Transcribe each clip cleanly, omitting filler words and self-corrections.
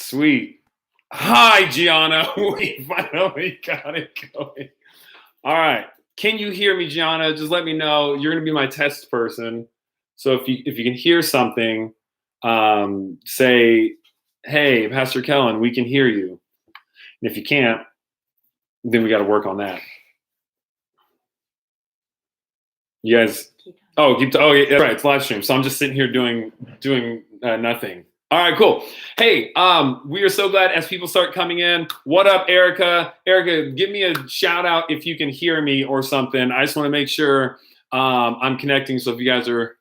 Sweet. Hi, Gianna. We finally got it going. All right. Can you hear me, Gianna? Just let me know. You're going to be my test person. So if you can hear something, say, "Hey, Pastor Kellen, we can hear you." And if you can't, then we got to work on that. You guys. Oh, yeah, that's right. It's live stream. So I'm just sitting here doing nothing. All right, cool. Hey, we are so glad as people start coming in. What up, Erica? Erica, give me a shout out if you can hear me or something. I just want to make sure I'm connecting. So if you guys are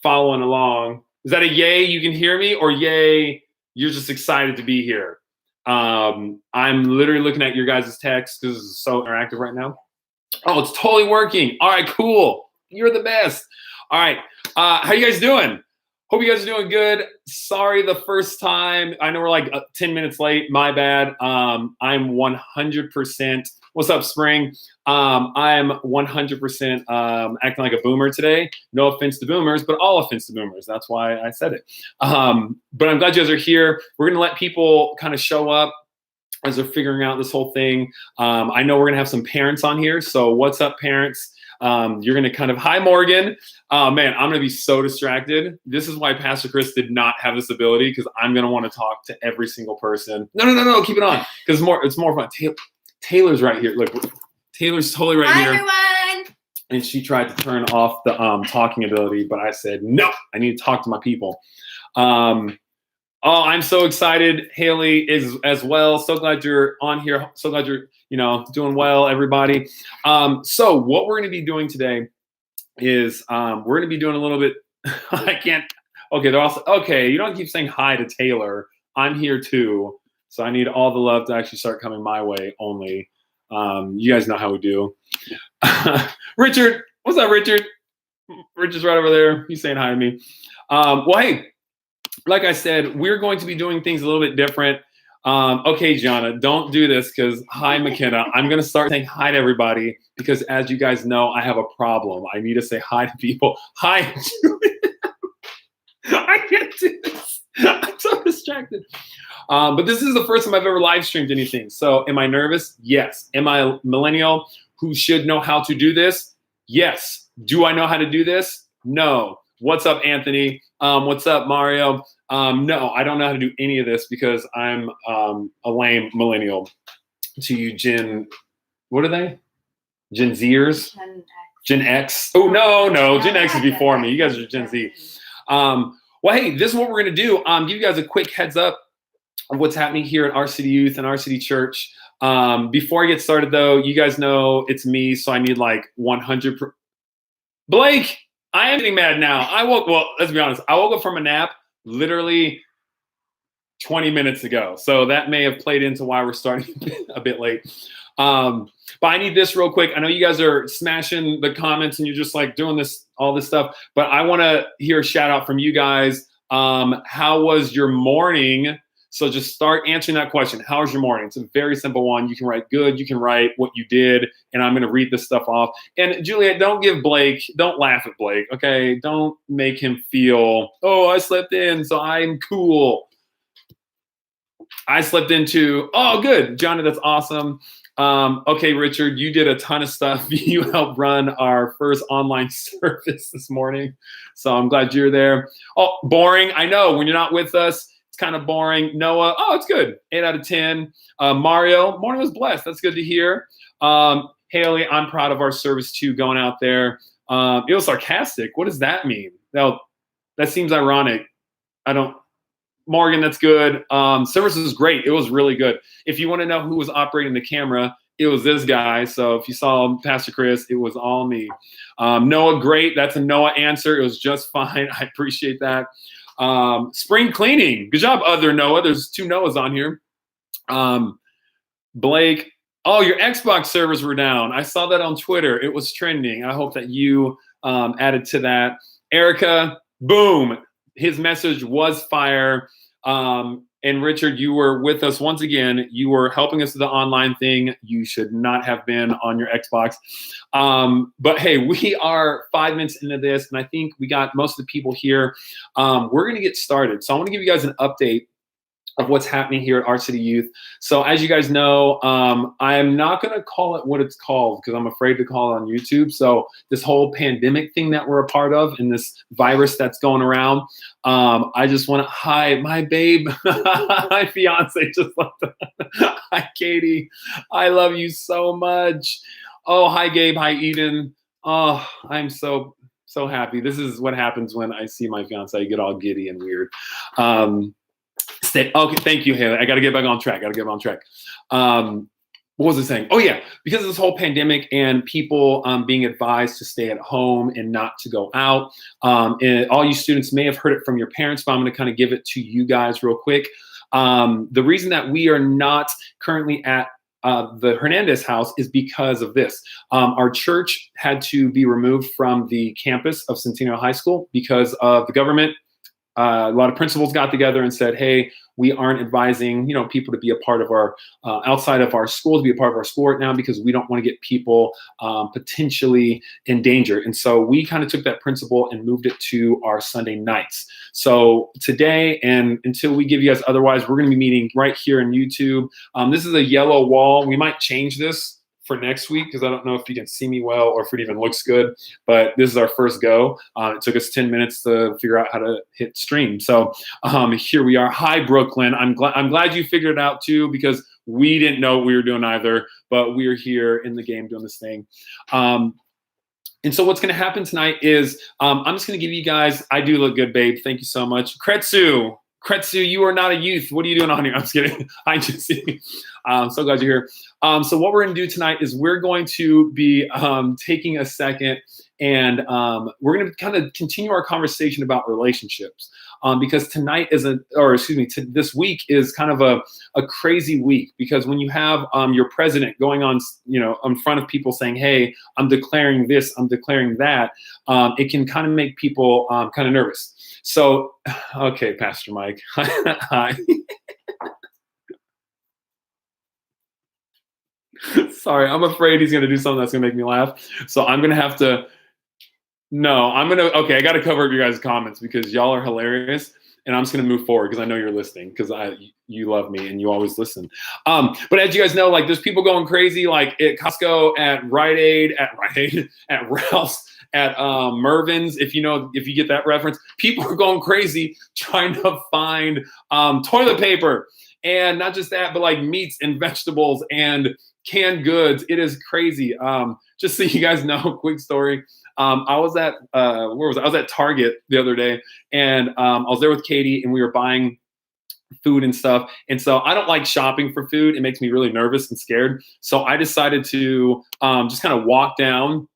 following along, is that a yay? You can hear me, or yay? You're just excited to be here. I'm literally looking at your guys' text because it's so interactive right now. Oh, it's totally working. All right, cool. You're the best. All right, how you guys doing? Hope you guys are doing good. Sorry the first time. I know we're like 10 minutes late. My bad. I'm 100%. What's up, Spring? I'm 100% acting like a boomer today. No offense to boomers, but all offense to boomers. That's why I said it. But I'm glad you guys are here. We're going to let people kind of show up as they're figuring out this whole thing. I know we're going to have some parents on here. So what's up, parents? You're going to kind of, hi, Morgan. Man, I'm going to be so distracted. This is why Pastor Chris did not have this ability, because I'm going to want to talk to every single person. No, keep it on, because it's more fun. Taylor's right here. Look, Taylor's totally right here. Hi, everyone. And she tried to turn off the talking ability, but I said, no, I need to talk to my people. Oh, I'm so excited. Haley is as well. So glad you're on here. So glad you're, doing well, everybody. So what we're going to be doing today is we're going to be doing a little bit. I can't. Okay, they're also okay. You don't keep saying hi to Taylor. I'm here too, so I need all the love to actually start coming my way. Only you guys know how we do. Richard, what's up, Richard? Richard's right over there. He's saying hi to me. Well, hey. Like I said, we're going to be doing things a little bit different. Okay, Gianna, don't do this because, hi, McKenna. I'm going to start saying hi to everybody because, as you guys know, I have a problem. I need to say hi to people. Hi, Julia. I can't do this. I'm so distracted. But this is the first time I've ever live streamed anything. So am I nervous? Yes. Am I a millennial who should know how to do this? Yes. Do I know how to do this? No. What's up, Anthony? What's up, Mario? No, I don't know how to do any of this because I'm a lame millennial. To you, what are they? Gen Zers? Gen X. Oh, no. Gen X is before me. You guys are Gen Z. Well, hey, this is what we're going to do. Give you guys a quick heads up of what's happening here at our City Youth and our City Church. Before I get started, though, you guys know it's me, so I need like 100. Blake! I am getting mad now. Let's be honest. I woke up from a nap literally 20 minutes ago. So that may have played into why we're starting a bit late. But I need this real quick. I know you guys are smashing the comments and you're just like doing all this stuff. But I want to hear a shout out from you guys. How was your morning? So just start answering that question. How was your morning? It's a very simple one. You can write good. You can write what you did. And I'm going to read this stuff off. And Juliet, don't laugh at Blake, okay? Don't make him feel, oh, I slept in, so I'm cool. I slept in too. Oh, good. Johnny, that's awesome. Okay, Richard, you did a ton of stuff. You helped run our first online service this morning. So I'm glad you're there. Oh, boring. I know when you're not with us. It's kind of boring. Noah, oh, it's good. 8 out of 10. Mario, morning was blessed. That's good to hear. Haley, I'm proud of our service too, going out there. It was sarcastic. What does that mean? Now, that seems ironic. Morgan, that's good. Service was great. It was really good. If you want to know who was operating the camera, it was this guy. So if you saw Pastor Chris, it was all me. Noah, great. That's a Noah answer. It was just fine. I appreciate that. Spring cleaning. Good job, other Noah. There's 2 Noahs on here. Blake. Oh, your Xbox servers were down. I saw that on Twitter. It was trending. I hope that you added to that. Erica, boom. His message was fire. And Richard, you were with us once again. You were helping us with the online thing. You should not have been on your Xbox. But hey, we are 5 minutes into this, and I think we got most of the people here. We're going to get started. So I want to give you guys an update of what's happening here at Our City Youth. So as you guys know, I'm not going to call it what it's called because I'm afraid to call it on YouTube. So this whole pandemic thing that we're a part of and this virus that's going around, I just want to, hi, my babe, my fiance just left. Hi, Katie. I love you so much. Oh, hi, Gabe. Hi, Eden. Oh, I'm so happy. This is what happens when I see my fiance. I get all giddy and weird. Okay, thank you, Haley. I got to get back on track. What was I saying? Oh, yeah, because of this whole pandemic and people being advised to stay at home and not to go out. And all you students may have heard it from your parents, but I'm going to kind of give it to you guys real quick. The reason that we are not currently at the Hernandez house is because of this. Our church had to be removed from the campus of Centennial High School because of the government. A lot of principals got together and said, hey, we aren't advising, people to be a part of our, outside of our school, to be a part of our school right now because we don't want to get people potentially in danger. And so we kind of took that principle and moved it to our Sunday nights. So today, and until we give you guys otherwise, we're going to be meeting right here in YouTube. This is a yellow wall. We might change this for next week because I don't know if you can see me well or if it even looks good, but this is our first go. It took us 10 minutes to figure out how to hit stream. So here we are. Hi, Brooklyn. I'm glad you figured it out too because we didn't know what we were doing either, but we're here in the game doing this thing. And so what's going to happen tonight is I'm just going to give you guys, I do look good, babe. Thank you so much. Kretsu, you are not a youth. What are you doing on here? I'm just kidding. I just see. I'm so glad you're here. So what we're going to do tonight is we're going to be taking a second and we're going to kind of continue our conversation about relationships because tonight is this week is kind of a crazy week because when you have your president going on, in front of people saying, hey, I'm declaring this, I'm declaring that, it can kind of make people kind of nervous. So, okay, Pastor Mike. Hi. Sorry, I'm afraid he's going to do something that's going to make me laugh. So I'm going to have to, okay, I got to cover up your guys' comments because y'all are hilarious. And I'm just going to move forward because I know you're listening because you love me and you always listen. But as you guys know, like there's people going crazy like at Costco, at Rite Aid, at Ralph's, at Mervin's, if you get that reference, people are going crazy trying to find toilet paper. And not just that, but like meats and vegetables and canned goods. It is crazy. Just so you guys know, quick story. I was at I was at Target the other day, and I was there with Katie, and we were buying food and stuff. And so I don't like shopping for food. It makes me really nervous and scared. So I decided to just kind of walk down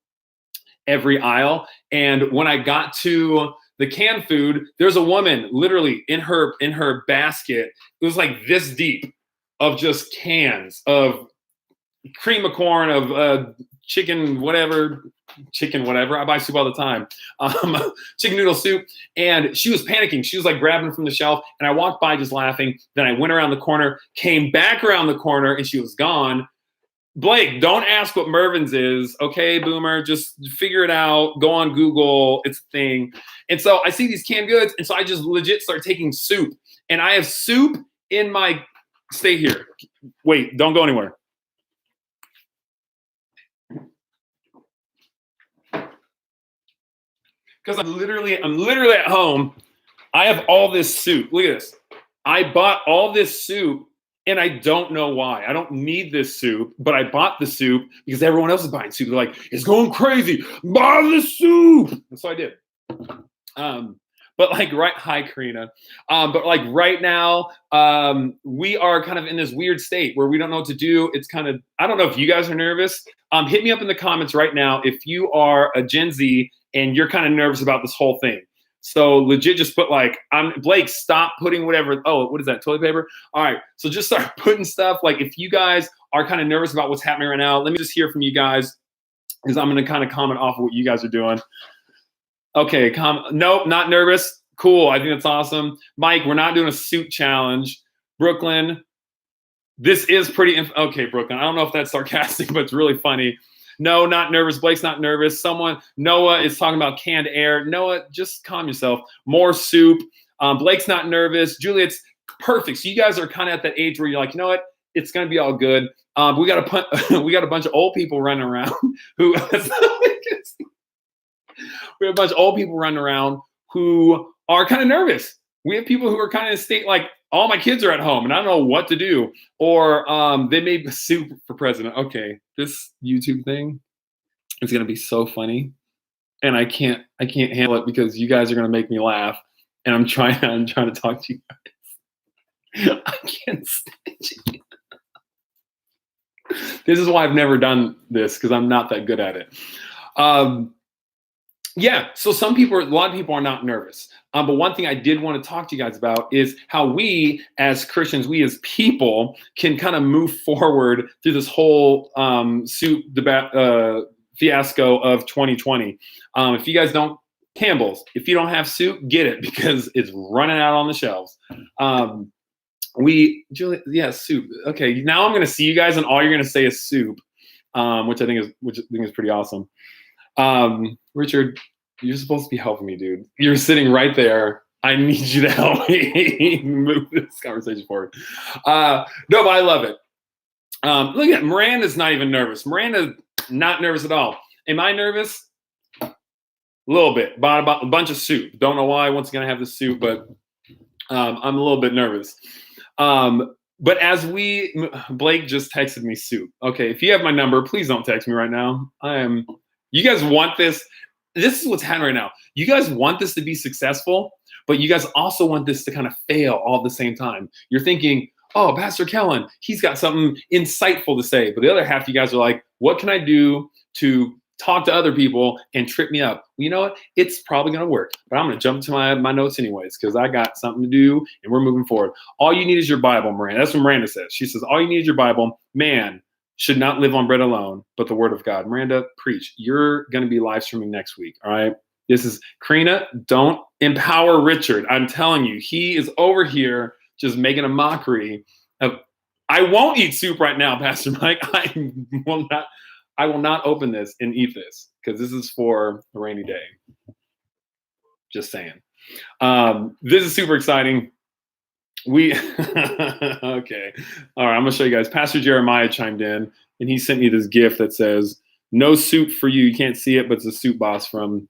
every aisle. And when I got to the canned food, there's a woman literally in her basket. It was like this deep of just cans of cream of corn, of chicken whatever. I buy soup all the time. Chicken noodle soup. And she was panicking. She was like grabbing from the shelf. And I walked by just laughing. Then I went around the corner, came back around the corner, and she was gone. Blake, don't ask what Mervin's is. Okay, boomer, just figure it out. Go on Google. It's a thing. And so I see these canned goods. And so I just legit start taking soup. And I have soup in my, stay here. Wait, don't go anywhere. Because I'm literally at home. I have all this soup. Look at this. I bought all this soup. And I don't know why. I don't need this soup, but I bought the soup because everyone else is buying soup. They're like, it's going crazy. Buy the soup. And so I did. But like, hi, Karina. But like right now, we are kind of in this weird state where we don't know what to do. It's kind of, I don't know if you guys are nervous. Hit me up in the comments right now if you are a Gen Z and you're kind of nervous about this whole thing. So legit just put like, Blake, stop putting whatever. Oh, what is that, toilet paper? All right, so just start putting stuff. Like if you guys are kind of nervous about what's happening right now, let me just hear from you guys because I'm going to kind of comment off of what you guys are doing. Okay, nope, not nervous. Cool, I think that's awesome. Mike, we're not doing a suit challenge. Brooklyn, this is pretty, okay, Brooklyn, I don't know if that's sarcastic, but it's really funny. No, not nervous. Blake's not nervous. Noah is talking about canned air. Noah, just calm yourself. More soup. Blake's not nervous. Juliet's Perfect. So you guys are kind of at that age where you're like, you know what? It's going to be all good. We got a bunch of old people running around who we have a bunch of old people running around who are kind of nervous. We have people who are kind of in a state like, all my kids are at home and I don't know what to do. Or they made soup for president. Okay, this YouTube thing is going to be so funny. And I can't handle it because you guys are going to make me laugh. And I'm trying to talk to you guys. I can't stand you. This is why I've never done this, because I'm not that good at it. Yeah, so a lot of people are not nervous. But one thing I did want to talk to you guys about is how we as Christians, we as people can kind of move forward through this whole soup fiasco of 2020. If you guys don't, Campbell's, if you don't have soup, get it because it's running out on the shelves. Soup. Okay, now I'm going to see you guys and all you're going to say is soup, which I think is pretty awesome. Richard, you're supposed to be helping me, dude. You're sitting right there. I need you to help me move this conversation forward. No, but I love it. Look at Miranda's not even nervous. Miranda's not nervous at all. Am I nervous? A little bit. About a bunch of soup. Don't know why. Once again, I have the soup, but I'm a little bit nervous. But Blake just texted me soup. Okay, if you have my number, please don't text me right now. You guys want this. This is what's happening right now. You guys want this to be successful, but you guys also want this to kind of fail all at the same time. You're thinking, oh, Pastor Kellen, he's got something insightful to say. But the other half of you guys are like, what can I do to talk to other people and trip me up? Well, you know what? It's probably going to work. But I'm going to jump to my notes anyways because I got something to do and we're moving forward. All you need is your Bible, Miranda. That's what Miranda says. She says, all you need is your Bible. Man should not live on bread alone, but the word of God. Miranda, preach. You're going to be live streaming next week, all right? This is, Karina, don't empower Richard. I'm telling you, he is over here just making a mockery of, I won't eat soup right now, Pastor Mike. I will not open this and eat this because this is for a rainy day. Just saying. This is super exciting. Okay. All right, I'm gonna show you guys. Pastor Jeremiah chimed in and he sent me this gift that says, no soup for you. You can't see it, but it's a soup boss from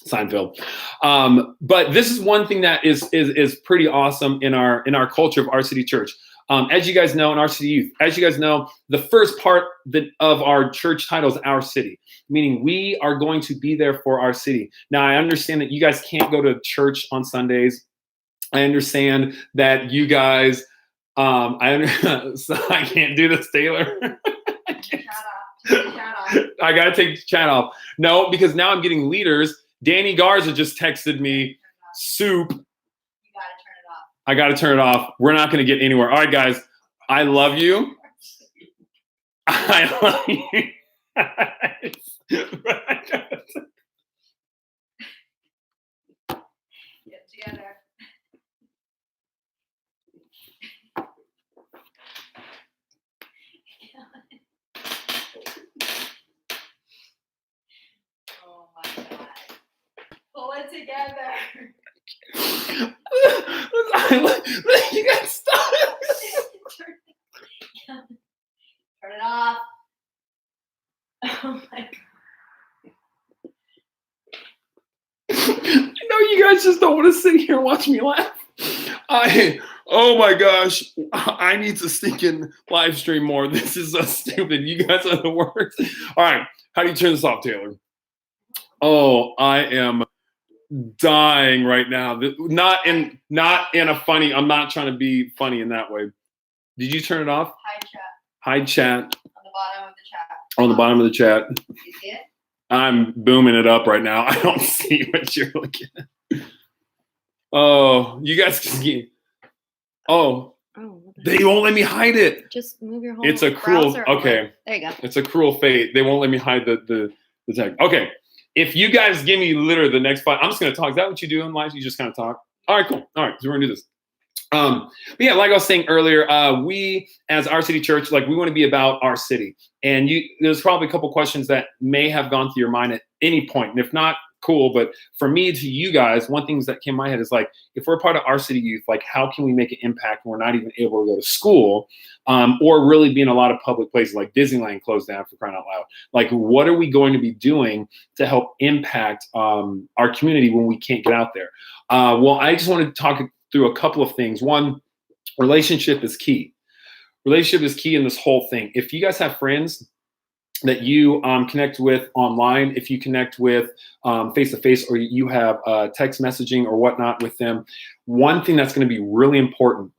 Seinfeld. But this is one thing that is pretty awesome in our culture of our city church. As you guys know, in our city youth, as you guys know, the first part of our church title is our city, meaning we are going to be there for our city. Now, I understand that you guys can't go to church on Sundays. I understand that you guys, so I can't do this, Taylor. I got to take the chat off. No, because now I'm getting leaders. Danny Garza just texted me, soup. I got to turn it off. We're not going to get anywhere. All right, guys. I love you. I love you. Get together. Oh my God. Pull it together. You guys stop. Turn it off. Oh my God. No, you guys just don't want to sit here and watch me laugh. Oh my gosh, I need to stinking live stream more. This is so stupid. You guys are the worst. All right, how do you turn this off, Taylor? Oh, I am dying right now. Not in a funny. I'm not trying to be funny in that way. Did you turn it off? Hide chat. Hide chat. On the bottom of the chat. On the bottom of the chat. You see it? I'm booming it up right now. I don't see what you're looking at. Oh, you guys can see. Oh, they won't let me hide it. Just move your whole. It's a cruel. Okay. There you go. It's a cruel fate. They won't let me hide the tag. Okay. If you guys give me literally the next 5, I'm just gonna talk. Is that what you do in life? You just kind of talk. All right, cool. All right, so we're gonna do this. But yeah, like I was saying earlier, we as our city church, like we want to be about our city. And there's probably a couple questions that may have gone through your mind at any point. And if not, cool. But for me to you guys, one thing that came to my head is like, if we're part of our city youth, like how can we make an impact when we're not even able to go to school, or really be in a lot of public places like Disneyland closed down, for crying out loud. Like, what are we going to be doing to help impact our community when we can't get out there? Well, I just wanted to talk through a couple of things. One, relationship is key. Relationship is key in this whole thing. If you guys have friends that you connect with online, if you connect with face-to-face, or you have text messaging or whatnot with them, one thing that's going to be really important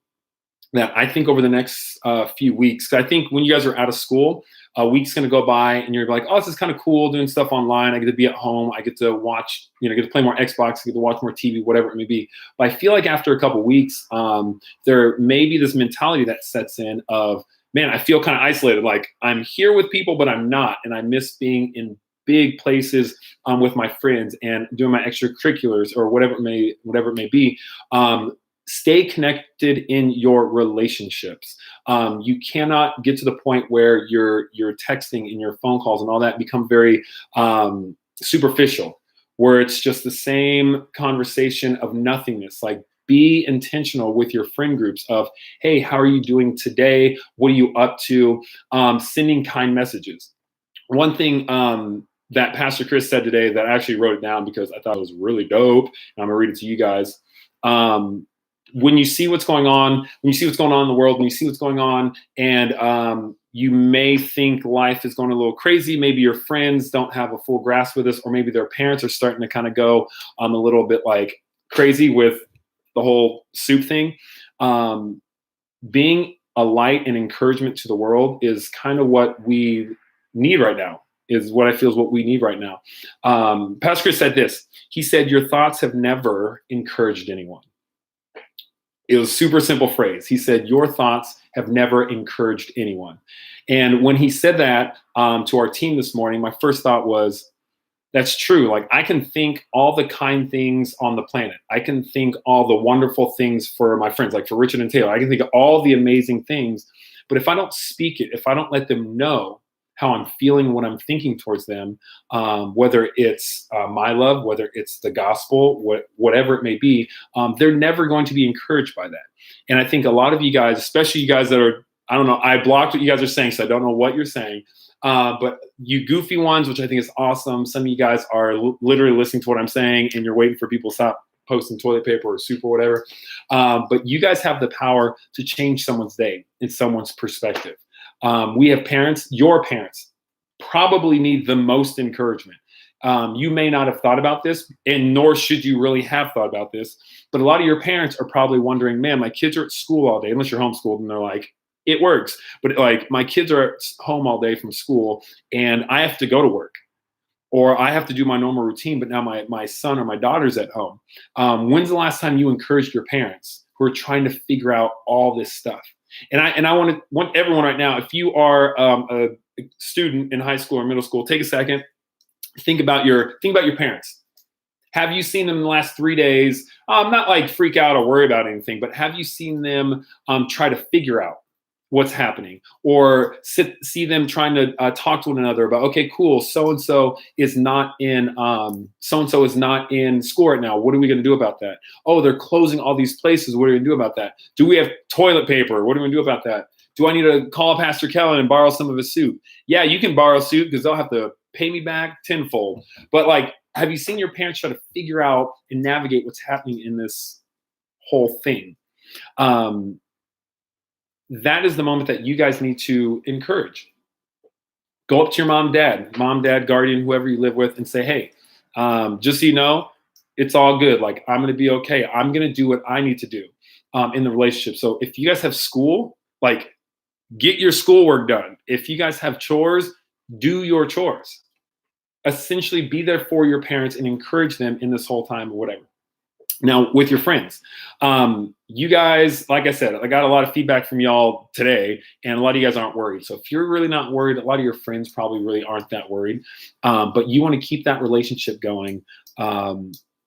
that I think over the next few weeks, 'cause I think when you guys are out of school, a week's going to go by and you're like, oh, this is kind of cool doing stuff online. I get to be at home. I get to watch, get to play more Xbox, I get to watch more TV, whatever it may be. But I feel like after a couple weeks, there may be this mentality that sets in of, man, I feel kind of isolated. Like I'm here with people, but I'm not. And I miss being in big places with my friends and doing my extracurriculars or whatever it may be. Stay connected in your relationships. You cannot get to the point where your texting and your phone calls and all that become very superficial, where it's just the same conversation of nothingness. Like, be intentional with your friend groups of, hey, how are you doing today? What are you up to? Sending kind messages. One thing that Pastor Chris said today that I actually wrote it down because I thought it was really dope, and I'm gonna read it to you guys. When you see what's going on, in the world, when you see what's going on, and you may think life is going a little crazy, maybe your friends don't have a full grasp with this, or maybe their parents are starting to kind of go a little bit like crazy with the whole soup thing. Being a light and encouragement to the world is kind of what we need right now, is what I feel is what we need right now. Pastor Chris said this. He said, your thoughts have never encouraged anyone. It was a super simple phrase. He said, your thoughts have never encouraged anyone. And when he said that to our team this morning, my first thought was, that's true. Like, I can think all the kind things on the planet. I can think all the wonderful things for my friends, like for Richard and Taylor. I can think of all the amazing things. But if I don't speak it, if I don't let them know how I'm feeling, what I'm thinking towards them, whether it's my love, whether it's the gospel, whatever it may be, they're never going to be encouraged by that. And I think a lot of you guys, especially you guys that are, I don't know, I blocked what you guys are saying, so I don't know what you're saying. But you goofy ones, which I think is awesome. Some of you guys are literally listening to what I'm saying and you're waiting for people to stop posting toilet paper or soup or whatever. But you guys have the power to change someone's day and someone's perspective. We have parents, your parents probably need the most encouragement. You may not have thought about this, and nor should you really have thought about this, but a lot of your parents are probably wondering, man, my kids are at school all day, unless you're homeschooled, and they're like, it works. But like, my kids are at home all day from school and I have to go to work, or I have to do my normal routine, but now my son or my daughter's at home. When's the last time you encouraged your parents who are trying to figure out all this stuff? And I want everyone right now, if you are a student in high school or middle school, take a second, think about your parents. Have you seen them in the last 3 days? Not like freak out or worry about anything, but have you seen them try to figure out what's happening, or see them trying to talk to one another about, okay, cool, so-and-so is not in school right now. What are we going to do about that? Oh, they're closing all these places. What are we going to do about that? Do we have toilet paper? What are we going to do about that? Do I need to call Pastor Kellen and borrow some of his soup? Yeah, you can borrow soup because they'll have to pay me back tenfold. But like, have you seen your parents try to figure out and navigate what's happening in this whole thing? That is the moment that you guys need to encourage. Go up to your mom, dad, guardian, whoever you live with, and say, hey, just so you know, it's all good. Like, I'm going to be okay. I'm going to do what I need to do in the relationship. So if you guys have school, like, get your schoolwork done. If you guys have chores, do your chores. Essentially, be there for your parents and encourage them in this whole time or whatever. Now, with your friends, you guys, like I said, I got a lot of feedback from y'all today, and a lot of you guys aren't worried. So if you're really not worried, a lot of your friends probably really aren't that worried. But you want to keep that relationship going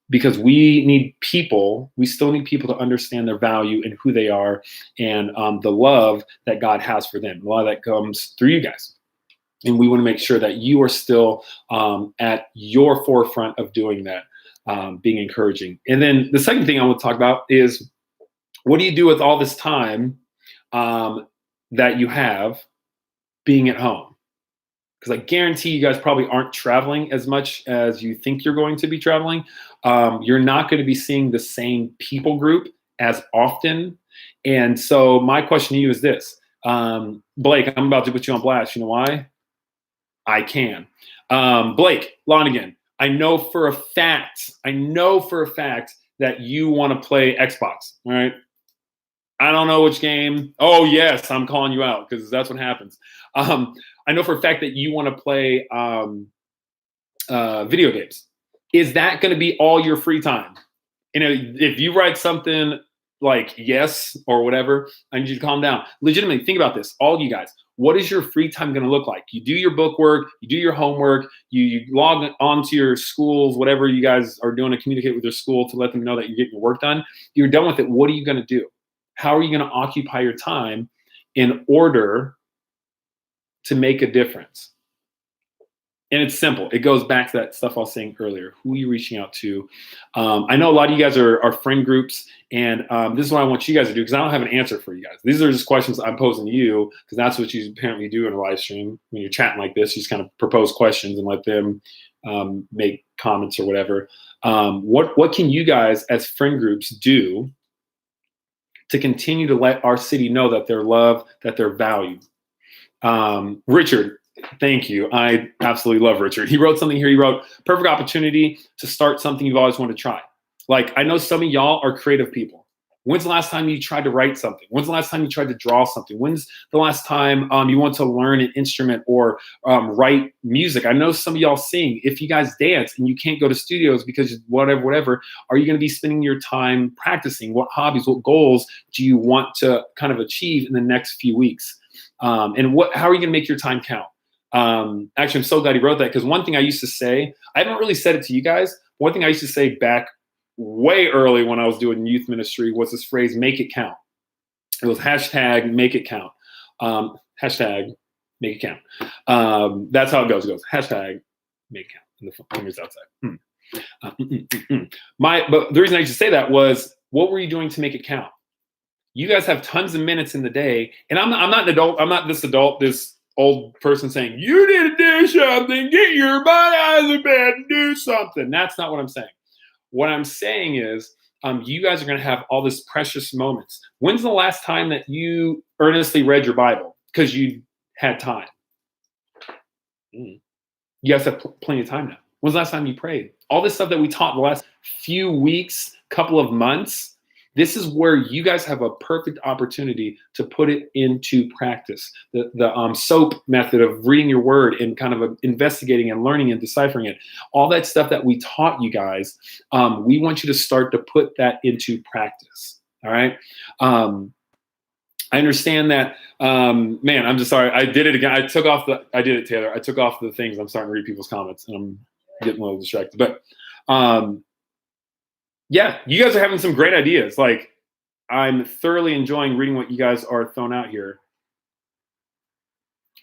because we need people. We still need people to understand their value and who they are, and the love that God has for them. A lot of that comes through you guys. And we want to make sure that you are still at your forefront of doing that, being encouraging. And then the second thing I want to talk about is, what do you do with all this time that you have being at home? Because I guarantee you guys probably aren't traveling as much as you think you're going to be traveling. You're not going to be seeing the same people group as often. And so my question to you is this. Blake, I'm about to put you on blast. You know why? I can. Blake Lonigan, I know for a fact that you want to play Xbox, all right? I don't know which game. Oh, yes, I'm calling you out because that's what happens. I know for a fact that you want to play video games. Is that going to be all your free time? You know, if you write something like yes or whatever, I need you to calm down. Legitimately, think about this, all you guys. What is your free time going to look like? You do your book work, you do your homework, you log on to your schools, whatever you guys are doing to communicate with your school to let them know that you're getting your work done. You're done with it. What are you going to do? How are you going to occupy your time in order to make a difference? And it's simple. It goes back to that stuff I was saying earlier. Who are you reaching out to? I know a lot of you guys are friend groups, and this is what I want you guys to do, because I don't have an answer for you guys. These are just questions I'm posing to you, because that's what you apparently do in a live stream. When you're chatting like this, you just kind of propose questions and let them make comments or whatever. What can you guys as friend groups do to continue to let our city know that they're loved, that they're valued? Richard, thank you. I absolutely love Richard. He wrote something here. He wrote, perfect opportunity to start something you've always wanted to try. Like, I know some of y'all are creative people. When's the last time you tried to write something? When's the last time you tried to draw something? When's the last time you want to learn an instrument or write music? I know some of y'all sing. If you guys dance and you can't go to studios because whatever, are you going to be spending your time practicing? What hobbies, what goals do you want to kind of achieve in the next few weeks? And how are you going to make your time count? Actually, I'm so glad he wrote that, because one thing I used to say, I haven't really said it to you guys. One thing I used to say back way early when I was doing youth ministry was this phrase, make it count. It was hashtag make it count. Hashtag make it count. That's how it goes. It goes hashtag make it count. And the fingers outside. But the reason I used to say that was, what were you doing to make it count? You guys have tons of minutes in the day, and I'm not an adult. I'm not this old person saying, you need to do something, get your butt out of the bed and do something. That's not what I'm saying. What I'm saying is, you guys are going to have all this precious moments. When's the last time that you earnestly read your Bible because you had time? You guys have plenty of time now. When's the last time you prayed? All this stuff that we taught the last few weeks, couple of months, this is where you guys have a perfect opportunity to put it into practice. The SOAP method of reading your word and kind of investigating and learning and deciphering it. All that stuff that we taught you guys, we want you to start to put that into practice. All right. I understand that, man, I'm just sorry. I did it again. I did it, Taylor. I took off the things. I'm starting to read people's comments and I'm getting a little distracted. But yeah, you guys are having some great ideas. Like, I'm thoroughly enjoying reading what you guys are throwing out here.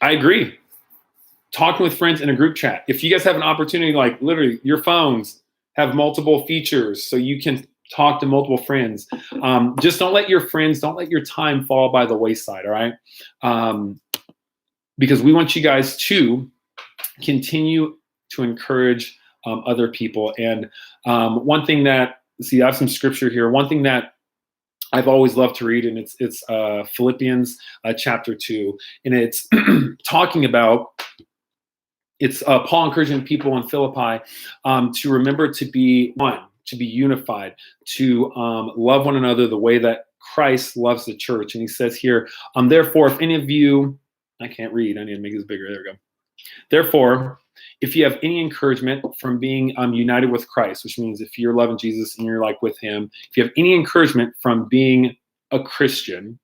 I agree. Talking with friends in a group chat. If you guys have an opportunity, like literally your phones have multiple features so you can talk to multiple friends. Just don't let your time fall by the wayside, all right? Because we want you guys to continue to encourage other people. And one thing that, I have some scripture here. One thing that I've always loved to read, and it's Philippians chapter 2, and it's talking about, it's Paul encouraging people in Philippi to remember to be one, to be unified, to love one another the way that Christ loves the church. And he says here, therefore, if any of you, I can't read, I need to make this bigger, there we go. Therefore, if you have any encouragement from being united with Christ, which means if you're loving Jesus and you're like with him, if you have any encouragement from being a Christian,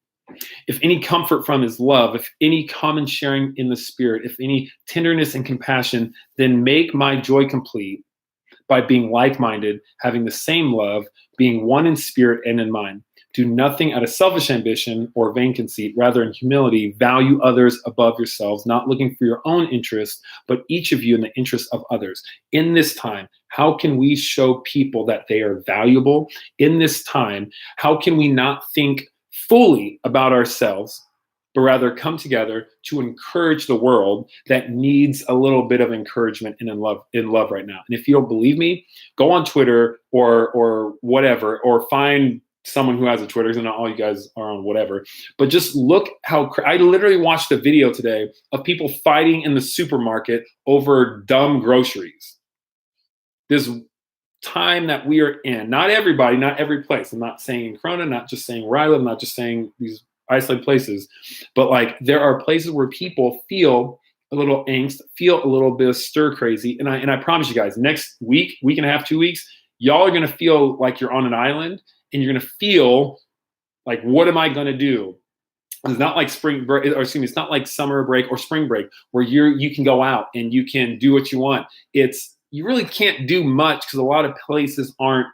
if any comfort from his love, if any common sharing in the Spirit, if any tenderness and compassion, then make my joy complete by being like-minded, having the same love, being one in spirit and in mind. Do nothing out of selfish ambition or vain conceit. Rather, in humility, value others above yourselves, not looking for your own interest, but each of you in the interest of others. In this time, how can we show people that they are valuable? In this time, how can we not think fully about ourselves, but rather come together to encourage the world that needs a little bit of encouragement and in love right now? And if you don't believe me, go on Twitter or whatever, or find someone who has a Twitter, because not all you guys are on whatever, but just look how I literally watched a video today of people fighting in the supermarket over dumb groceries. This time that we are in, not everybody, not every place. I'm not saying in Corona, not just saying where I live, not just saying these isolated places, but like there are places where people feel a little angst, feel a little bit of stir crazy. And I promise you guys, next week and a half, 2 weeks, y'all are going to feel like you're on an island, and you're going to feel like, what am I going to do? It's not like spring break, or excuse me, it's not like summer break or spring break where you can go out and you can do what you want. You really can't do much because a lot of places aren't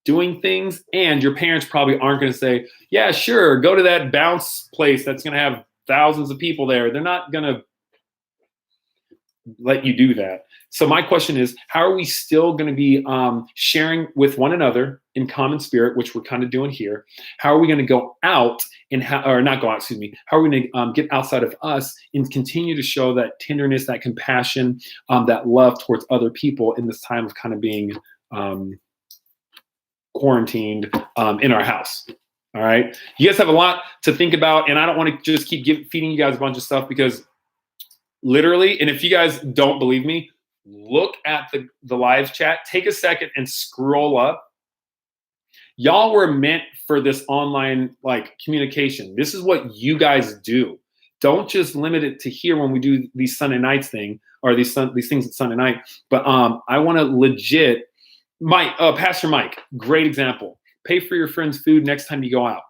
doing things, and your parents probably aren't going to say, yeah, sure, go to that bounce place that's going to have thousands of people there. They're not going to let you do that. So my question is, how are we still going to be sharing with one another in common spirit, which we're kind of doing here? How are we going to go out and how are we going to get outside of us and continue to show that tenderness, that compassion, that love towards other people in this time of kind of being quarantined in our house? All right. You guys have a lot to think about, and I don't want to just keep feeding you guys a bunch of stuff, because literally, and if you guys don't believe me, look at the live chat, take a second and scroll up. Y'all were meant for this online like communication. This is what you guys do. Don't just limit it to here when we do these Sunday nights thing, or these things at Sunday night. But I want to legit, Pastor Mike, great example. Pay for your friend's food next time you go out.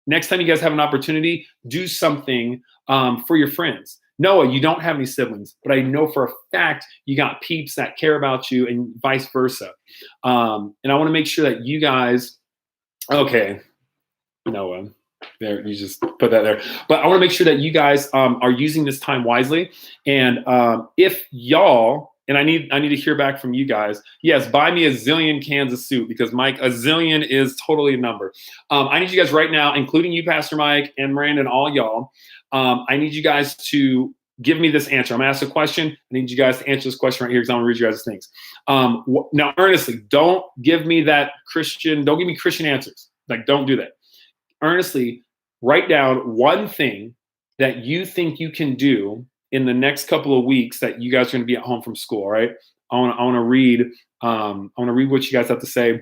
Next time you guys have an opportunity, do something for your friends. Noah, you don't have any siblings, but I know for a fact you got peeps that care about you, and vice versa. And I want to make sure that you guys, okay, Noah, there, you just put that there. But I want to make sure that you guys are using this time wisely. And if y'all, and I need to hear back from you guys. Yes, buy me a zillion cans of soup, because Mike, a zillion is totally a number. I need you guys right now, including you, Pastor Mike, and Miranda, and all y'all. I need you guys to give me this answer. I'm going to ask a question. I need you guys to answer this question right here, because I'm going to read you guys' things. Now, earnestly, don't give me Christian answers. Like, don't do that. Earnestly, write down one thing that you think you can do in the next couple of weeks that you guys are going to be at home from school. All right. I want to read. I want to read what you guys have to say.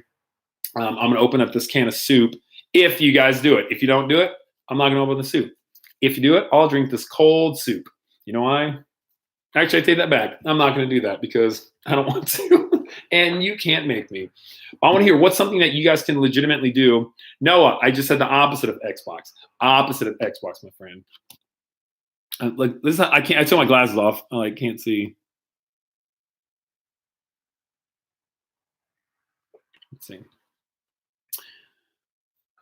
I'm going to open up this can of soup. If you guys do it, if you don't do it, I'm not going to open the soup. If you do it, I'll drink this cold soup. You know why? Actually, I take that back. I'm not going to do that because I don't want to. And you can't make me. I want to hear what's something that you guys can legitimately do. Noah, I just said the opposite of Xbox. Opposite of Xbox, my friend. Like this, I can't. I took my glasses off. I can't see. Let's see.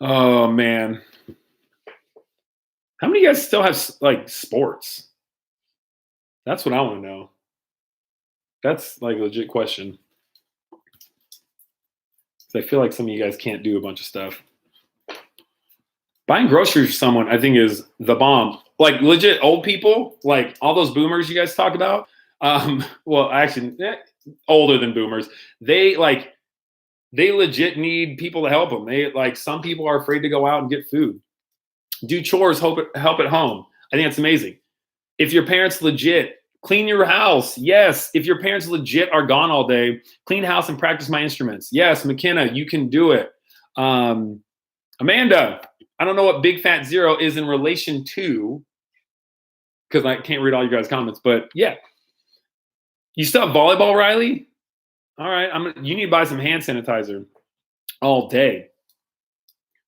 Oh man, how many of you guys still have like sports? That's what I want to know. That's like a legit question. I feel like some of you guys can't do a bunch of stuff. Buying groceries for someone, I think, is the bomb. Like legit old people, like all those boomers you guys talk about. Well, actually, older than boomers. They legit need people to help them. Some people are afraid to go out and get food. Do chores, help at home. I think that's amazing. If your parents legit clean your house, yes. If your parents legit are gone all day, clean house and practice my instruments. Yes, McKenna, you can do it. Amanda, I don't know what Big Fat Zero is in relation to, because I can't read all you guys' comments, but yeah. You still have volleyball, Riley? All right, you need to buy some hand sanitizer all day.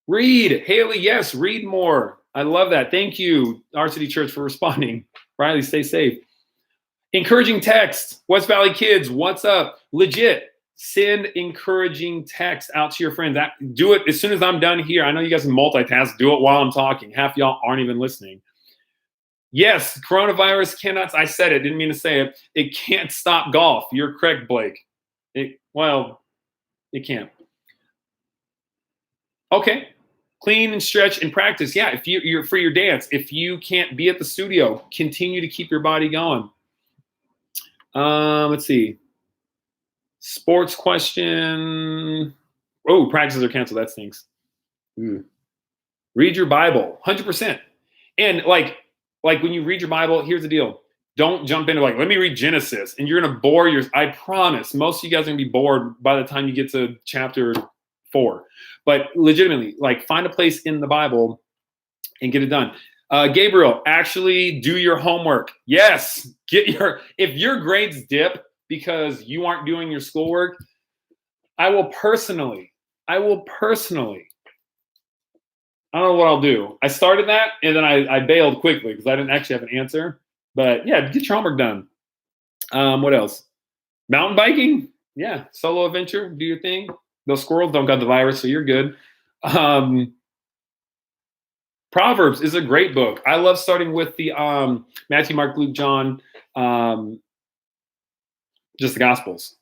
Read, Haley, yes, read more. I love that. Thank you, Our City Church, for responding. Riley, stay safe. Encouraging text. West Valley kids, what's up? Legit. Send encouraging text out to your friends. Do it as soon as I'm done here. I know you guys can multitask. Do it while I'm talking. Half y'all aren't even listening. Yes, coronavirus cannot. I said it. Didn't mean to say it. It can't stop golf. You're correct, Blake. It can't. Okay. Clean and stretch and practice. Yeah, if you're for your dance, if you can't be at the studio, continue to keep your body going. Let's see. Sports question. Oh, practices are canceled. That stinks. Read your Bible, 100%. And like when you read your Bible, here's the deal. Don't jump into let me read Genesis, and you're gonna bore I promise, most of you guys are gonna be bored by the time you get to chapter 4. But legitimately, find a place in the Bible and get it done. Gabriel, actually do your homework. Yes, if your grades dip because you aren't doing your schoolwork, I will personally, I don't know what I'll do. I started that and then I bailed quickly because I didn't actually have an answer. But yeah, get your homework done. What else? Mountain biking? Yeah, solo adventure, do your thing. Those squirrels don't got the virus, so you're good. Proverbs is a great book. I love starting with the Matthew, Mark, Luke, John, just the Gospels.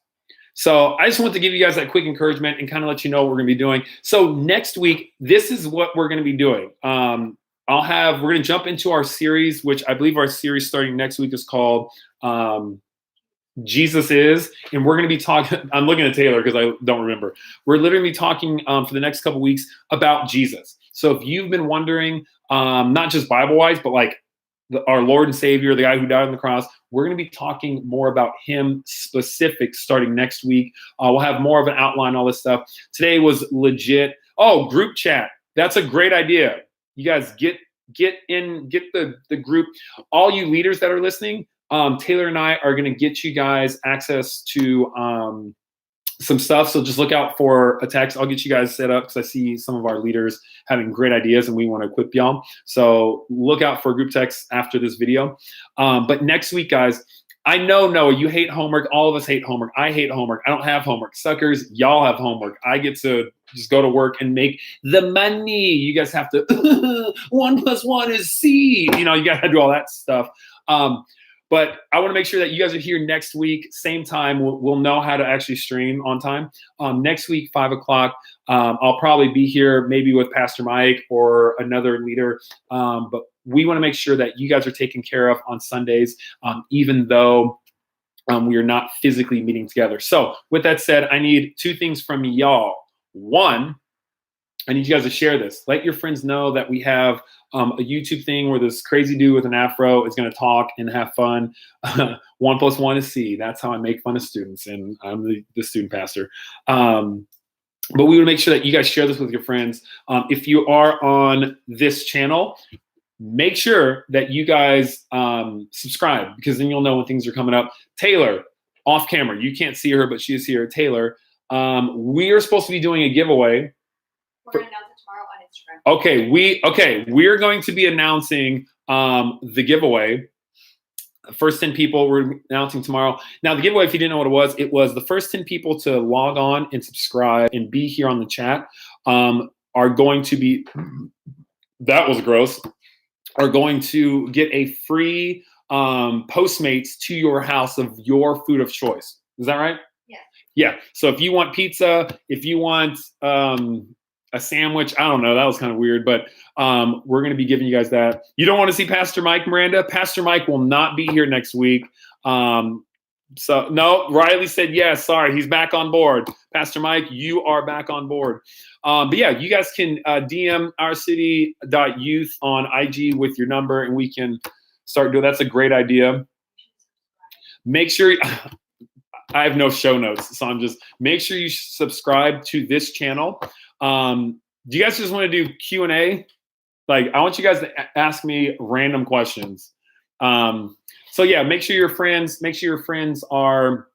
So I just want to give you guys that quick encouragement and kind of let you know what we're going to be doing. So next week, this is what we're going to be doing. We're going to jump into our series, which I believe our series starting next week is called Jesus Is. And we're going to be talking, I'm looking at Taylor because I don't remember. We're literally talking for the next couple weeks about Jesus. So if you've been wondering, not just Bible-wise, but our Lord and Savior, the guy who died on the cross, we're going to be talking more about him specific starting next week. We'll have more of an outline, all this stuff. Today was legit. Oh, group chat. That's a great idea. You guys get the group. All you leaders that are listening, Taylor and I are going to get you guys access to some stuff. So just look out for a text. I'll get you guys set up because I see some of our leaders having great ideas and we want to equip y'all. So look out for group text after this video. But next week, guys, I know, Noah, you hate homework. All of us hate homework. I hate homework. I don't have homework. Suckers, y'all have homework. I get to just go to work and make the money. You guys have to, 1 + 1 is C. You got to do all that stuff. But I want to make sure that you guys are here next week, same time. We'll know how to actually stream on time. Next week, 5 o'clock, I'll probably be here maybe with Pastor Mike or another leader. But we want to make sure that you guys are taken care of on Sundays, even though we are not physically meeting together. So with that said, I need 2 things from y'all. One, I need you guys to share this. Let your friends know that we have a YouTube thing where this crazy dude with an afro is going to talk and have fun. 1 + 1 is C. That's how I make fun of students, and I'm the student pastor. But we want to make sure that you guys share this with your friends. If you are on this channel, make sure that you guys subscribe, because then you'll know when things are coming up. Taylor, off camera. You can't see her, but she is here. Taylor, we are supposed to be doing a giveaway. We're going to announce it tomorrow on Instagram. We're going to be announcing the giveaway. First 10 people we're announcing tomorrow. Now, the giveaway, if you didn't know what it was the first 10 people to log on and subscribe and be here on the chat are going to be, that was gross, are going to get a free Postmates to your house of your food of choice. Is that right? Yeah. Yeah. So if you want pizza, if you want a sandwich, I don't know, that was kind of weird, but we're going to be giving you guys that. You don't want to see Pastor Mike, Miranda? Pastor Mike will not be here next week. So no, Riley said yes. Sorry, he's back on board. Pastor Mike, you are back on board. But yeah, you guys can DM ourcity.youth on IG with your number, and we can start doing. That's a great idea. Make sure. I have no show notes, so make sure you subscribe to this channel. Do you guys just want to do Q&A? I want you guys to ask me random questions. So yeah, make sure your friends are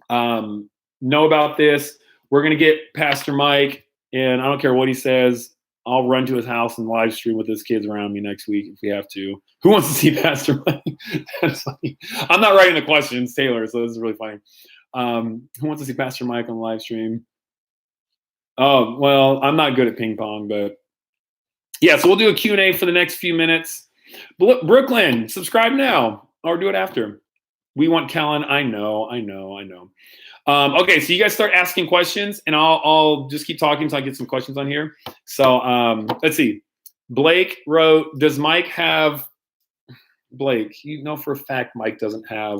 know about this. We're gonna get Pastor Mike, and I don't care what he says. I'll run to his house and live stream with his kids around me next week if we have to. Who wants to see Pastor Mike? That's funny. I'm not writing the questions, Taylor, so this is really funny. Who wants to see Pastor Mike on the live stream? Oh, well, I'm not good at ping pong, but yeah, so we'll do a Q&A for the next few minutes. Brooklyn, subscribe now or do it after. We want Kellen. I know. Okay, so you guys start asking questions, and I'll just keep talking until I get some questions on here. So let's see. Blake wrote, does Mike have, Blake, you know for a fact Mike doesn't have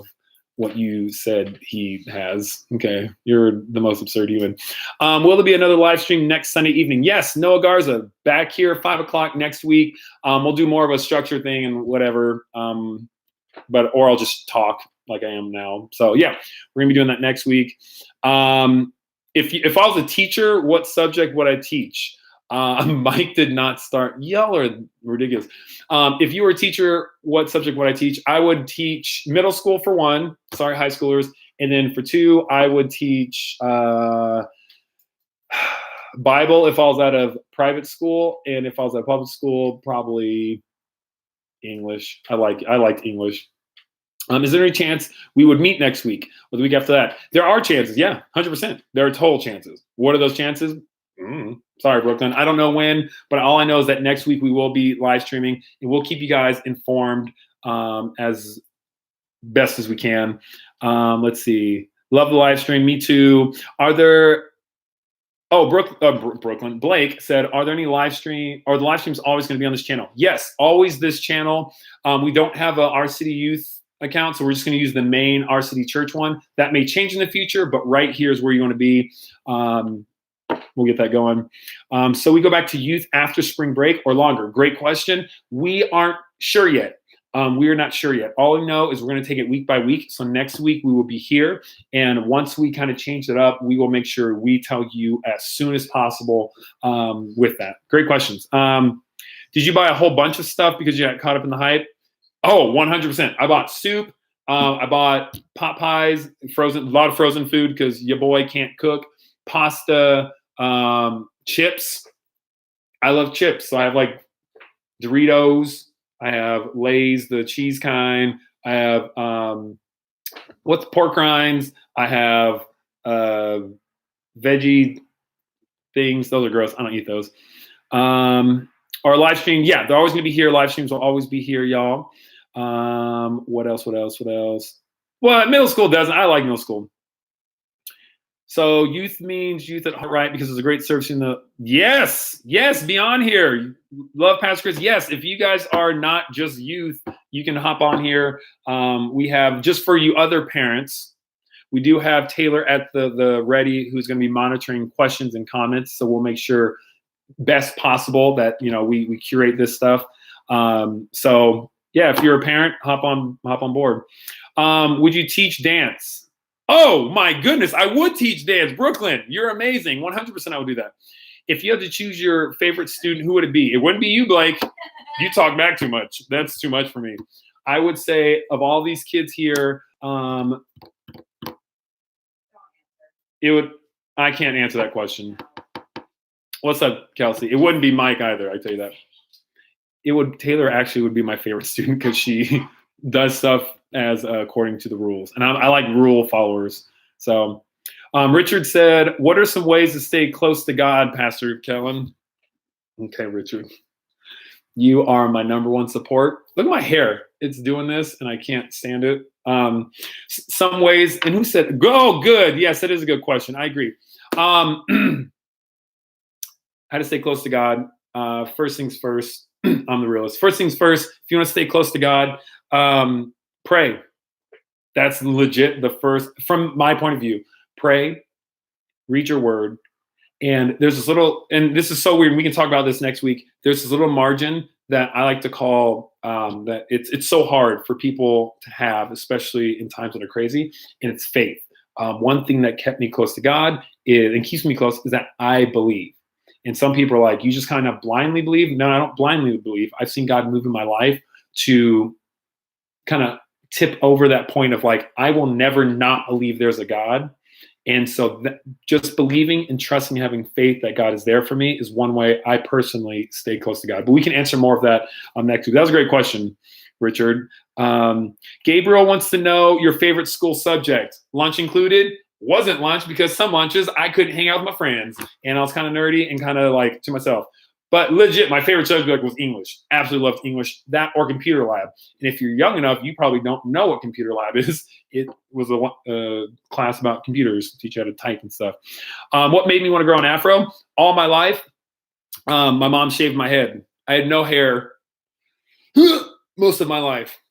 what you said he has. Okay, you're the most absurd human. Will there be another live stream next Sunday evening? Yes, Noah Garza, back here, 5 o'clock next week. We'll do more of a structured thing and whatever, or I'll just talk like I am now. So yeah, we're gonna be doing that next week. If I was a teacher, what subject would I teach? Mike did not start. Y'all are ridiculous. If you were a teacher, what subject would I teach? I would teach middle school for one. Sorry, high schoolers. And then for two, I would teach Bible if I was out of private school, and if I was at public school, probably English. I liked English. Is there any chance we would meet next week or the week after that? There are chances. Yeah, 100%. There are total chances. What are those chances? Sorry, Brooklyn. I don't know when, but all I know is that next week we will be live streaming, and we'll keep you guys informed as best as we can. Let's see. Love the live stream. Me too. Are there? Oh, Brooklyn. Blake said, are there any live stream, or the live stream's always going to be on this channel? Yes, always this channel. We don't have a Our City Youth account, so we're just going to use the main Our City Church one. That may change in the future, but right here is where you want to be. We'll get that going. So we go back to youth after spring break or longer. Great question. We aren't sure yet. We are not sure yet. All we know is we're going to take it week by week. So next week we will be here. And once we kind of change it up, we will make sure we tell you as soon as possible with that. Great questions. Did you buy a whole bunch of stuff because you got caught up in the hype? Oh, 100%. I bought soup. I bought pot pies, a lot of frozen food because your boy can't cook. Pasta, chips. I love chips. So I have like Doritos. I have Lay's, the cheese kind. I have what's pork rinds. I have veggie things. Those are gross. I don't eat those. Our live stream, yeah, they're always gonna be here. Live streams will always be here, y'all. What else? Well, middle school doesn't. I like middle school. So youth means youth at heart, right? Because it's a great service in the, yes, be on here. Love Pastor Chris. Yes, if you guys are not just youth, you can hop on here. We have, just for you other parents, we do have Taylor at the ready, who's going to be monitoring questions and comments. So we'll make sure best possible that, we curate this stuff. So yeah, if you're a parent, hop on board. Would you teach dance? Oh my goodness, I would teach dance. Brooklyn, you're amazing. 100% I would do that. If you had to choose your favorite student, who would it be? It wouldn't be you, Blake. You talk back too much. That's too much for me. I would say of all these kids here, I can't answer that question. What's up, Kelsey? It wouldn't be Mike either, I tell you that. Taylor actually would be my favorite student because she does stuff as according to the rules. And I like rule followers. So Richard said, what are some ways to stay close to God, Pastor Kellen? Okay, Richard. You are my number one support. Look at my hair. It's doing this and I can't stand it. Some ways, and who said, oh, good. Yes, that is a good question. I agree. How to stay close to God. First things first. I'm the realist. First things first, if you want to stay close to God, pray. That's legit the first, from my point of view. Pray, read your word. And there's this little, and this is so weird, we can talk about this next week. There's this little margin that I like to call, that it's so hard for people to have, especially in times that are crazy, and it's faith. One thing that kept me close to God and keeps me close is that I believe. And some people are like, you just kind of blindly believe? No, I don't blindly believe. I've seen God move in my life to kind of tip over that point of like, I will never not believe there's a God. And so just believing and trusting, having faith that God is there for me is one way I personally stay close to God. But we can answer more of that next week. That was a great question. Richard. Gabriel wants to know your favorite school subject. Lunch included? Wasn't lunch because some lunches I couldn't hang out with my friends and I was kind of nerdy and kind of like to myself. But legit, my favorite subject was English. Absolutely loved English, that or computer lab. And if you're young enough, you probably don't know what computer lab is. It was a class about computers, teach you how to type and stuff. What made me want to grow an afro? All my life, my mom shaved my head. I had no hair most of my life.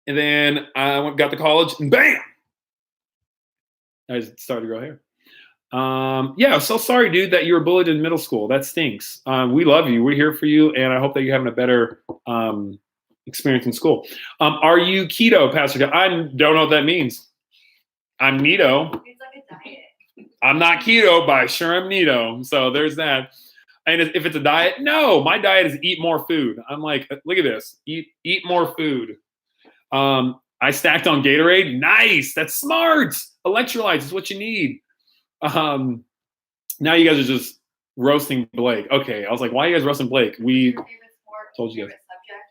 And then I got to college and bam! I started to grow hair. Yeah, so sorry, dude, that you were bullied in middle school. That stinks. We love you. We're here for you, and I hope that you're having a better experience in school. Are you keto, Pastor? I don't know what that means. I'm neato. It's like a diet. I'm not keto, but I sure am neato. So there's that. And if it's a diet, no, my diet is eat more food. I'm like, look at this. Eat more food. I stacked on Gatorade. Nice. That's smart. Electrolytes is what you need. Now you guys are just roasting Blake. Okay, I was like, why are you guys roasting Blake? We Your favorite sport? told you guys. Favorite subject?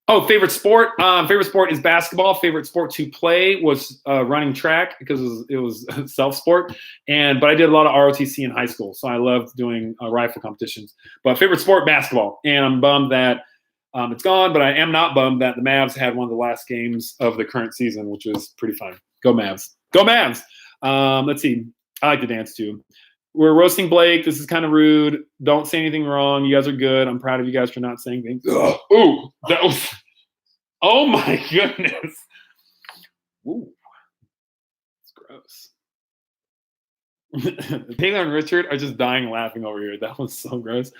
Oh, favorite sport. Favorite sport is basketball. Favorite sport to play was running track because it was self-sport. But I did a lot of ROTC in high school, so I loved doing rifle competitions. But favorite sport, basketball. And I'm bummed that it's gone, but I am not bummed that the Mavs had one of the last games of the current season, which was pretty fun. Go Mavs. Go Mavs. Let's see. I like to dance too. We're roasting Blake. This is kind of rude. Don't say anything wrong. You guys are good. I'm proud of you guys for not saying things. Ugh. Ooh, that was. Oh my goodness. Ooh, it's gross. Taylor and Richard are just dying laughing over here. That was so gross.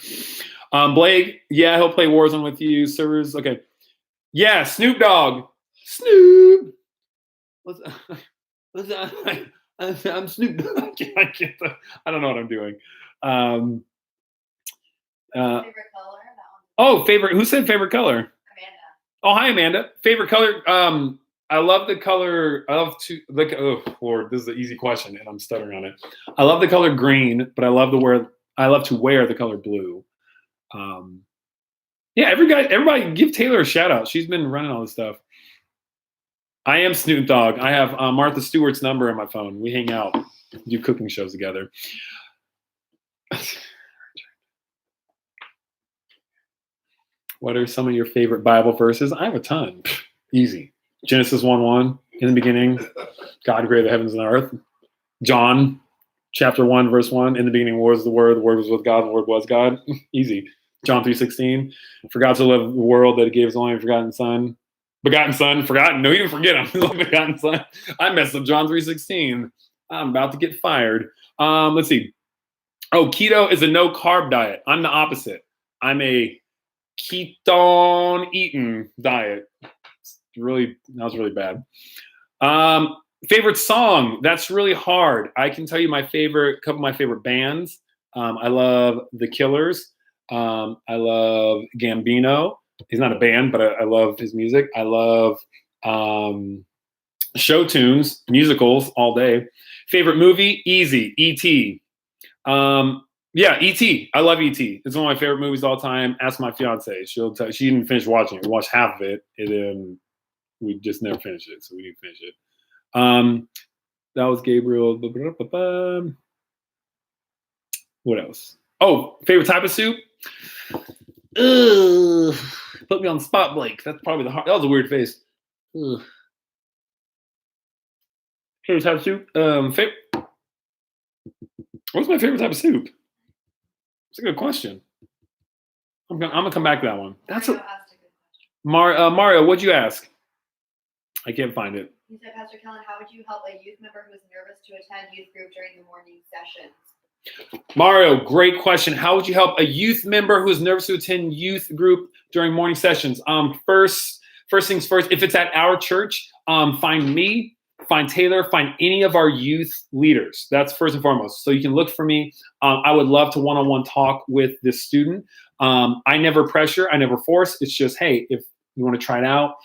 Blake, yeah, he'll play Warzone with you. Servers, okay. Yeah, Snoop Dogg. Snoop. I'm Snoop Dogg. I don't know what I'm doing. Favorite color? That one. Oh, favorite. Who said favorite color? Amanda. Oh, hi, Amanda. Favorite color? I love the color. I love to look. Oh, Lord, this is an easy question, and I'm stuttering on it. I love the color green, but I love to wear the color blue. Yeah, everybody, give Taylor a shout out. She's been running all this stuff. I am Snoop Dogg. I have Martha Stewart's number on my phone. We hang out, do cooking shows together. What are some of your favorite Bible verses? I have a ton. Easy. Genesis 1:1. In the beginning, God created the heavens and the earth. John, chapter 1, verse 1. In the beginning was the Word was with God, and the Word was God. Easy. John 3:16. For God so loved the world that He gave His only begotten Son. Forgotten. No, you didn't forget Him. Begotten Son. I messed up John 3:16. I'm about to get fired. Let's see. Oh, keto is a no-carb diet. I'm the opposite. I'm a ketone eating diet. That was really bad. Favorite song? That's really hard. I can tell you couple of my favorite bands. I love The Killers. I love Gambino. He's not a band, but I love his music. I love show tunes, musicals all day. Favorite movie? Easy. E.T. Yeah, E.T. I love E.T. It's one of my favorite movies of all time. Ask my fiance. She'll tell. She didn't finish watching it. We watched half of it, and then we just never finished it. So we didn't finish it. That was Gabriel. What else? Oh, favorite type of soup? Ugh. Put me on the spot, Blake. That's probably that was a weird face. Ugh. Favorite type of soup? What's my favorite type of soup? It's a good question. I'm gonna come back to that one. That's Mario asked a good question. Mario. What'd you ask? I can't find it. He said, Pastor Kellen, how would you help a youth member who is nervous to attend youth group during the morning sessions? Mario, great question. How would you help a youth member who is nervous to attend youth group during morning sessions? First things first, if it's at our church, find me, find Taylor, find any of our youth leaders. That's first and foremost. So you can look for me. I would love to one-on-one talk with this student. I never pressure, I never force. It's just, hey, if you want to try it out.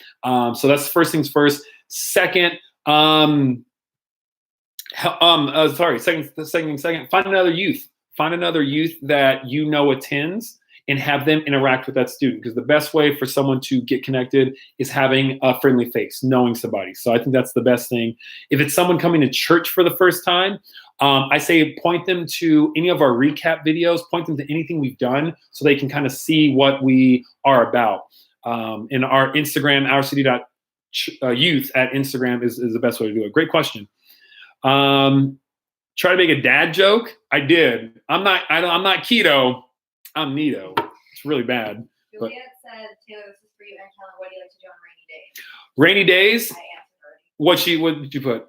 So that's first things first. Second, second, find another youth. Find another youth that you know attends and have them interact with that student, because the best way for someone to get connected is having a friendly face, knowing somebody. So I think that's the best thing. If it's someone coming to church for the first time, I say point them to any of our recap videos, point them to anything we've done so they can kind of see what we are about. And our Instagram, ourcity.youth at Instagram is the best way to do it. Great question. Try to make a dad joke. I did. I'm not keto. I'm neato. It's really bad. Juliet said, Taylor, this is for you and Kellen. What do you like to do on Rainy rainy days? days? I answered already. What did you put?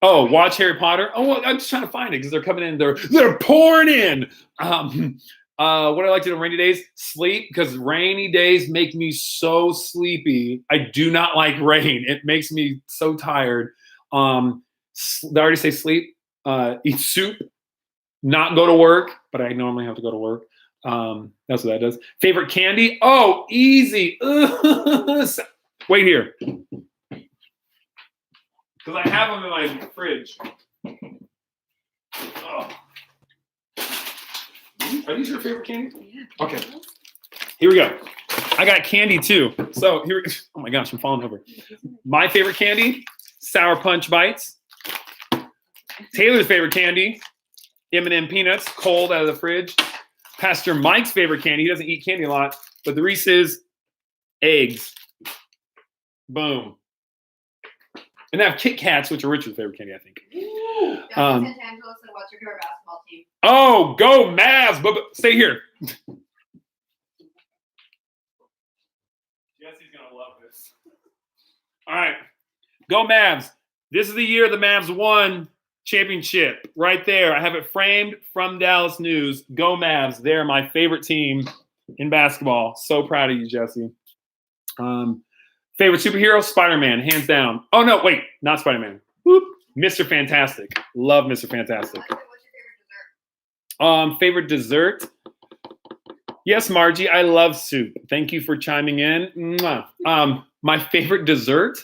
Oh, watch Harry Potter. Oh, well, I'm just trying to find it because they're coming in. They're pouring in. What do I like to do on rainy days? Sleep, because rainy days make me so sleepy. I do not like rain. It makes me so tired. Did I already say sleep? Eat soup. Not go to work, but I normally have to go to work. That's what that does. Favorite candy? Oh, easy. Wait here. Because I have them in my fridge. Oh. Are these your favorite candy? Yeah. Okay. Here we go. I got candy too. So here, oh my gosh, I'm falling over. My favorite candy, Sour Punch Bites. Taylor's favorite candy, M&M Peanuts, cold out of the fridge. Pastor Mike's favorite candy, he doesn't eat candy a lot, but the Reese's eggs. Boom. And they have Kit Kats, which are Richard's favorite candy, I think. Ooh. Santangelo said, what's your favorite basketball team? Oh, go Mavs! But stay here. Jesse's going to love this. All right. Go Mavs. This is the year the Mavs won championship. Right there. I have it framed from Dallas News. Go Mavs. They're my favorite team in basketball. So proud of you, Jesse. Favorite superhero? Spider-Man, hands down. Oh, no, wait. Not Spider-Man. Whoop. Mr. Fantastic. Love Mr. Fantastic. What's your Favorite favorite dessert? dessert? Yes, Margie, I love soup. Thank you for chiming in. Mwah. My favorite dessert?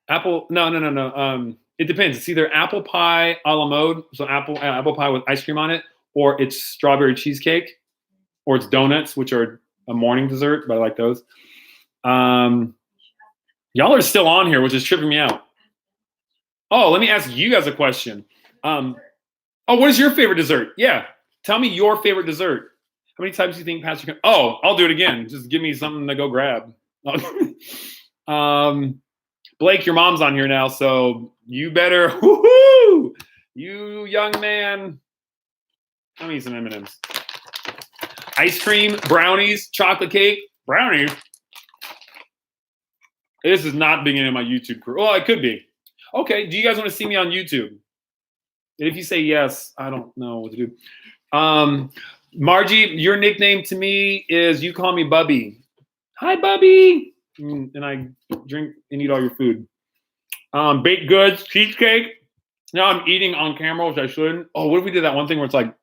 Apple, no. It depends. It's either apple pie a la mode, so apple pie with ice cream on it, or it's strawberry cheesecake, or it's donuts, which are a morning dessert, but I like those. Y'all are still on here, which is tripping me out. Oh, let me ask you guys a question. What is your favorite dessert? Yeah, tell me your favorite dessert. How many times do you think Pastor can? Oh, I'll do it again. Just give me something to go grab. Blake, your mom's on here now, so you better, woohoo! You young man. Let me eat some M&Ms. Ice cream, brownies, chocolate cake, brownies. This is not beginning of my YouTube career. Oh, it could be. Okay, do you guys want to see me on YouTube? If you say yes, I don't know what to do. Margie, your nickname to me is you call me Bubby. Hi, Bubby. And I drink and eat all your food. Baked goods, cheesecake. Now I'm eating on camera, which I shouldn't. Oh, what if we did that one thing where it's like,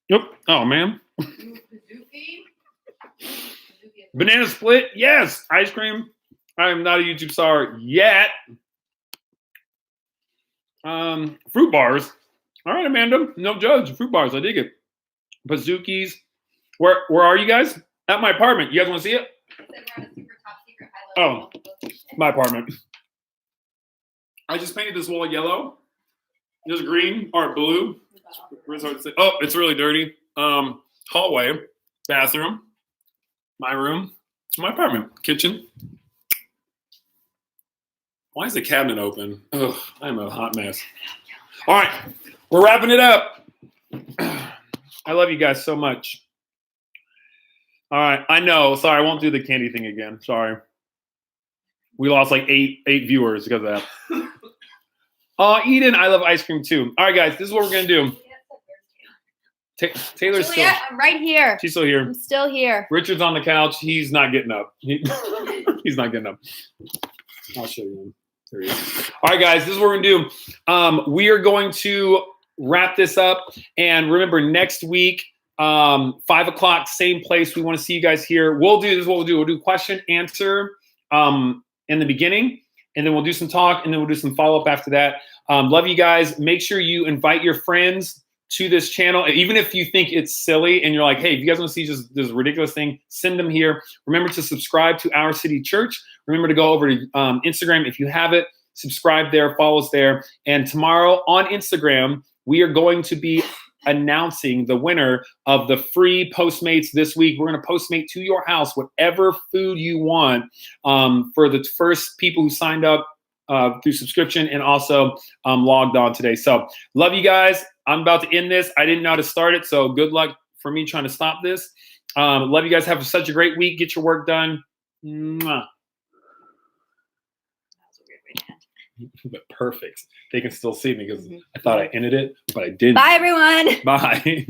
yep. Oh, man. Banana split. Yes. Ice cream. I am not a YouTube star yet. Fruit bars. All right, Amanda. No judge. Fruit bars. I dig it. Bazookies. Where are you guys? At my apartment. You guys want to see it? Oh, my apartment. I just painted this wall yellow. There's green or blue. It's hard to say. Oh, it's really dirty. Hallway, bathroom, my room, my apartment, kitchen. Why is the cabinet open? Ugh, I'm a hot mess. All right, we're wrapping it up. I love you guys so much. All right, I know. Sorry, I won't do the candy thing again. Sorry. We lost like eight viewers because of that. Eden, I love ice cream too. All right, guys, this is what we're going to do. Taylor's still. I'm right here. She's still here. I'm still here. Richard's on the couch. He's not getting up. He's not getting up. I'll show you. There he is. All right, guys, this is what we're going to do. We are going to wrap this up. And remember, next week, 5 o'clock, same place. We want to see you guys here. We'll do this. What we'll do. We'll do question, answer in the beginning. and then we'll do some talk, and then we'll do some follow-up after that. Love you guys. Make sure you invite your friends to this channel. Even if you think it's silly and you're like, hey, if you guys want to see just this ridiculous thing, send them here. Remember to subscribe to Our City Church. Remember to go over to Instagram if you have it. Subscribe there, follow us there. And tomorrow on Instagram, we are going to be announcing the winner of the free Postmates this week. We're going to Postmate to your house whatever food you want for the first people who signed up through subscription and also logged on today. So love you guys. I'm about to end this. I didn't know how to start it, so good luck for me trying to stop this. Love you guys. Have such a great week. Get your work done. Mwah. But perfect. They can still see me because I thought I ended it, but I didn't. Bye, everyone. Bye.